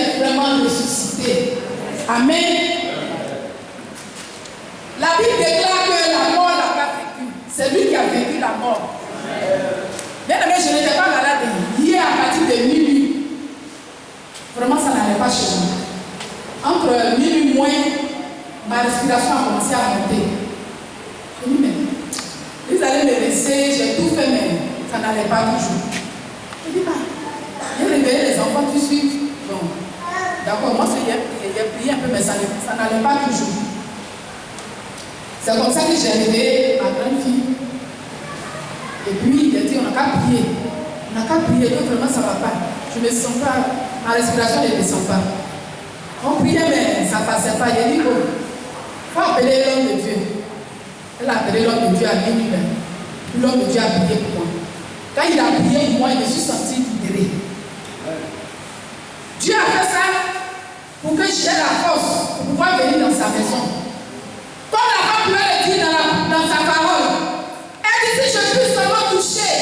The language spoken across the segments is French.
est vraiment ressuscité. Amen. La Bible déclare que la mort n'a pas vécu. C'est lui qui a vécu la mort. Bien aimé, je n'étais pas malade hier à partir de minuit. Vraiment, ça n'allait pas chez moi. Entre minuit moins, ma respiration a commencé à monter. Je me dis, mais vous allez me laisser, j'ai tout fait, mais ça n'allait pas toujours. Je dis, j'ai réveillé les enfants tout de suite. Bon, d'accord, moi, j'ai prié un peu, mais ça n'allait pas toujours. C'est comme ça que j'ai réveillé ma grande fille. Et puis, il a dit, on n'a qu'à prier. On n'a qu'à prier, donc vraiment, ça ne va pas. Je ne me sens pas, ma respiration ne descend pas. On priait, mais ça ne passait pas. Il a dit, oh, il faut appeler l'homme de Dieu. Elle a appelé l'homme de Dieu à minuit. L'homme de Dieu a prié pour moi. Quand il a prié pour moi, je me suis senti libéré. Dieu a fait ça pour que j'ai la force pour pouvoir venir dans sa maison. Comme la femme pouvait le dire dans sa parole, elle dit si je puis seulement toucher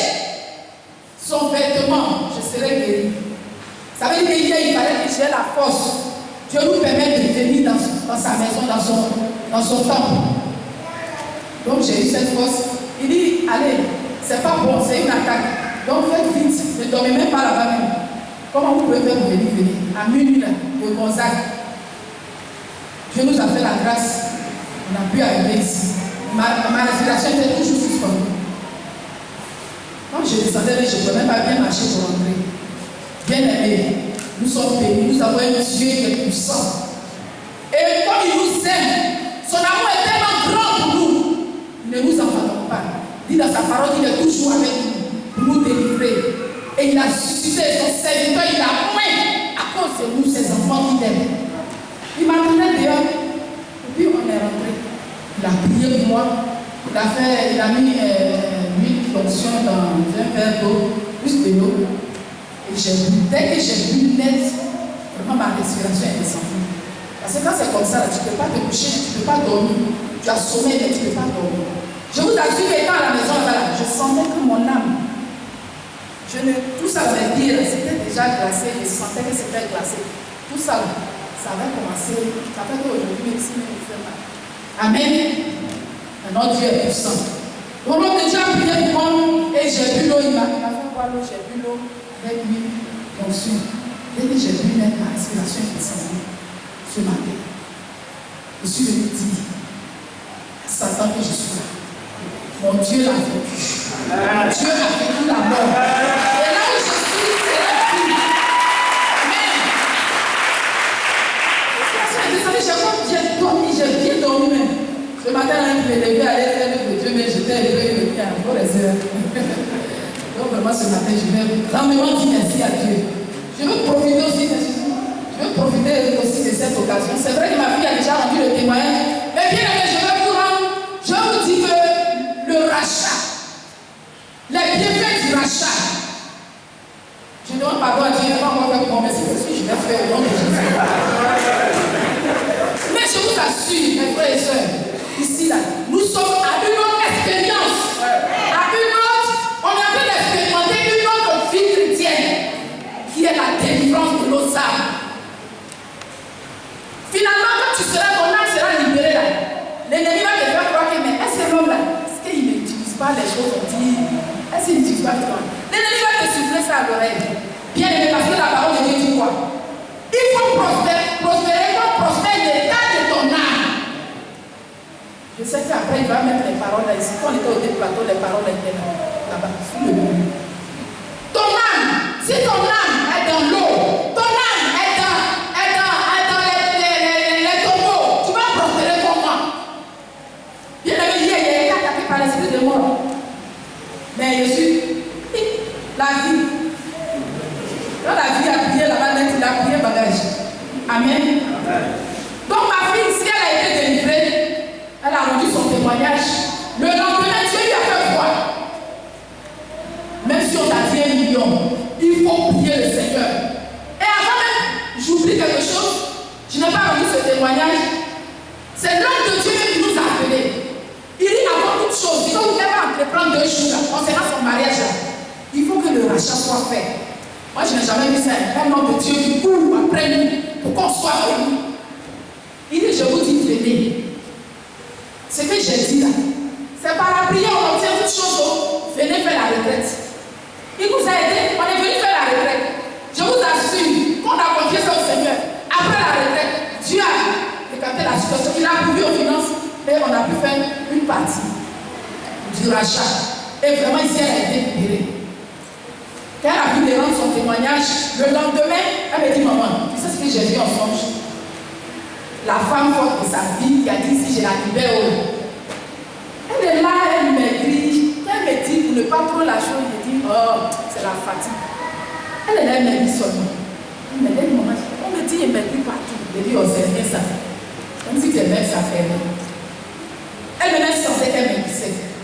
son vêtement, je serai guéri. Ça veut dire qu'il fallait que j'ai la force. Dieu nous permet de venir dans sa maison, dans son temple. Donc j'ai eu cette force. Il dit, allez, c'est pas bon, c'est une attaque. Donc faites vite, ne dormez même pas là-bas même. Comment vous pouvez faire pour venir? À minuit, de Gonzague. Dieu nous a fait la grâce. On a pu arriver ici. Ma respiration était toujours suspendue. Quand je descendais, je ne pouvais même pas bien marcher pour rentrer. Bien aimé, nous sommes bénis, nous avons un Dieu qui est puissant. Et comme il nous aime, son amour est tellement grand pour nous, il ne nous abandonne pas. Il dit dans sa parole qu'il est toujours avec nous, pour nous délivrer. Et il a suscité son serviteur, il a moins à cause de nous, ses enfants qui l'aiment. Il m'a donné dehors. Et puis on est rentré. Il a prié pour moi. Il a mis 8 fonctions dans un verre d'eau, plus de l'eau. Et dès que j'ai bu net, vraiment ma respiration est descendue. Parce que quand c'est comme ça, tu ne peux pas te coucher, tu ne peux pas dormir. Tu as sommeil, mais tu ne peux pas dormir. Je vous assure, étant à la maison, là, je sentais que mon âme, tout ça, je vais dire, c'était déjà glacé, je sentais que c'était glacé. Tout ça, ça avait commencé, ça fait qu'aujourd'hui, ici, il fait mal. Amen. Notre Dieu est puissant. Donc, l'homme de Dieu a prié pour moi et j'ai bu l'eau. Il m'a fait boire l'eau, j'ai bu l'eau avec lui. Donc, dès que j'ai bu même ma respiration est descendue ce matin. Je suis venu dire à Satan que je suis là. Mon Dieu l'a vécu. Dieu a vécu la mort. Et là où je suis, c'est la vie. Amen. J'ai dormi, j'ai bien dormi même. Ce matin, je me levais à l'être de Dieu, mais j'étais élevé pour les heures. Donc vraiment ce matin, je vais grandement dire merci à Dieu. Je veux profiter aussi de cette occasion. C'est vrai que ma fille a déjà rendu le témoignage, mais bien aimé, je vous dis que le rachat, les bienfaits du rachat, je demande pardon à Dieu, je ne vais pas encore faire mon merci, parce que je vais faire au nom de Jésus. Mais je vous assure, mes frères et sœurs, ici, là, nous sommes à une autre expérience. On a pu expérimenter une autre vie chrétienne, qui est la délivrance de nos âmes. Finalement, quand ton âme sera libérée là, l'ennemi va te faire croire que, mais est-ce que l'homme là, est-ce qu'il n'utilise pas les choses qu'on dit? Est-ce qu'il n'utilise pas les choses? L'ennemi va te souffler ça à l'oreille. Bien aimé, parce que la parole de Dieu dit quoi? Il faut prospérer comme prospère l'état de ton âme. Je sais qu'après, il va mettre les paroles là ici. Quand on était au déplateau, les paroles étaient là-bas, sous le mur. Ton âme, si ton âme est dans l'eau, ton âme est dans les tombeaux, tu vas prospérer comme moi. Bien aimé, hier, il est attaqué par l'esprit de mort. Mais je suis la vie. Quand la vie a prié là-bas, il a prié bagage. Amen. Donc ma fille, si elle a été délivrée, elle a rendu son témoignage. Le lendemain, Dieu lui a fait voir. Même si on t'a dit 1 million, il faut prier le Seigneur. Et avant même, j'oublie quelque chose. Je n'ai pas rendu ce témoignage. C'est l'homme de Dieu qui nous a appelés. Il dit avant toute chose, il faut que vous devez entreprendre 2 jours là, concernant son mariage là. Il faut que le rachat soit fait. Moi, je n'ai jamais vu ça. Un homme de Dieu qui court après nous. du rachat. Et vraiment, ici, elle a été libérée. Quand elle a pu me rendre son témoignage, le lendemain, elle me dit, maman, tu sais ce que j'ai vu en songe? La femme forte de sa vie qui a dit, si je la libère, elle est là, elle maigrit. Quand elle me dit, pour ne pas trop la chose, je dis, oh, c'est la fatigue. Elle est là, elle maigrit seulement. Elle me dit, maman, on me dit, elle maigrit partout. Je dis, oh, c'est rien ça. Comme si tes mains, ça fait rien. Elle me laisse sentir qu'elle maigrissait.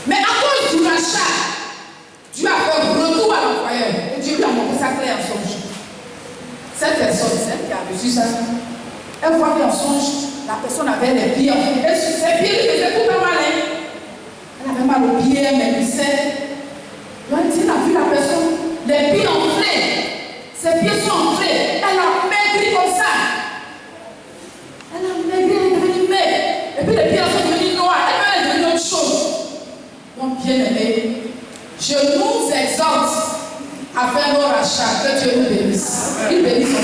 Mais à cause du rachat, Dieu a fait retour à l'employeur. Et Dieu lui a montré sa clé en songe. Cette personne, celle qui a reçu ça, elle voit qu'en songe, la personne avait les pieds enflés. Et sur ses pieds, il faisait tout le mal. Elle avait mal aux pieds, elle maigrissait. Donc elle a vu la personne, les pieds enflés. Ses pieds sont enflés. Elle a maigri comme ça. Elle a maigri, elle est devenue maigre. Et puis les pieds sont devenus noirs. Elle est devenue autre chose. Donc, bien aimé, je nous exhorte à faire nos rachats. Que Dieu nous bénisse. Il bénisse son